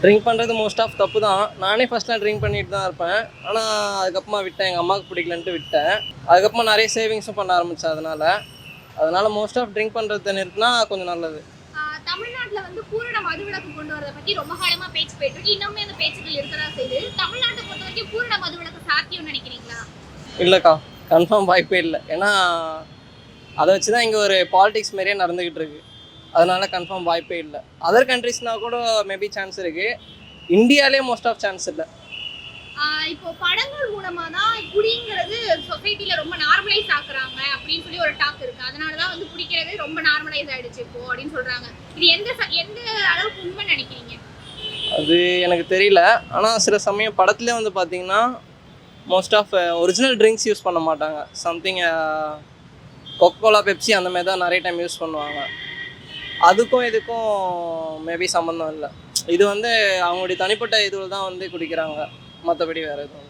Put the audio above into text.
Drink பண்ணுறது most of தப்பு தான். நானே ஃபஸ்ட்லாம் ட்ரிங்க் பண்ணிட்டு தான் இருப்பேன். ஆனால் அதுக்கப்புறமா விட்டேன். எங்கள் அம்மாவுக்கு பிடிக்கலன்ட்டு விட்டேன். அதுக்கப்புறமா நிறைய சேவிங்ஸும் பண்ண ஆரம்பித்தேன். அதனால் மோஸ்ட் ஆஃப் ட்ரிங்க் பண்ணுறத நிறுத்தினா கொஞ்சம் நல்லது. தமிழ்நாட்டில் வந்து பூரண மதுவிலக்கு கொண்டு வரதை பற்றி ரொம்ப காலமாக பேச்சு போயிட்டு இருக்கு. இன்னுமே அந்த பேச்சுக்கள் இருக்கிறதா செய்யுது. தமிழ்நாட்டை பொறுத்த வரைக்கும் பூரண மதுவிலக்கு சாத்தியம்னு நினைக்கிறீங்களா? இல்லைக்கா, கன்ஃபார்ம் வாய்ப்பே இல்லை. ஏன்னா அதை வச்சு தான் இங்கே ஒரு பாலிடிக்ஸ் மாரியே நடந்துக்கிட்டு இருக்கு. அதனால கன்ஃபார்ம் வாய்ப்பே இல்லை. அதர் கண்ட்ரிஸ்னால் கூட மேபி சான்ஸ் இருக்குது. இந்தியாவிலே மோஸ்ட் ஆஃப் சான்ஸ் இல்லை. இப்போ படங்கள் மூலமா தான் குடிங்கிறது சொசைட்டில ரொம்ப நார்மலைஸ் ஆக்குறாங்க அப்படின்னு சொல்லி ஒரு டாக் இருக்கு. அதனாலதான் வந்து குடிக்கிறது ரொம்ப நார்மலைஸ் ஆயிடுச்சு இப்போ அப்படின்னு சொல்றாங்க. இது எந்த அளவுக்கு உண்மை நினைக்கிறீங்க? அது எனக்கு தெரியல. ஆனால் சில சமயம் படத்துலேயே வந்து பார்த்தீங்கன்னா most of original drinks use பண்ண மாட்டாங்க. சம்திங் கொக்கோலா, பெப்சி அந்த மாதிரி தான் நிறைய டைம் யூஸ் பண்ணுவாங்க. அதுக்கும் இதுக்கும் மேபி சம்மந்தம் இல்லை. இது வந்து அவங்களுடைய தனிப்பட்ட இதில் தான் வந்து குடிக்கிறாங்க, மற்றபடி வேறு எதுவும்.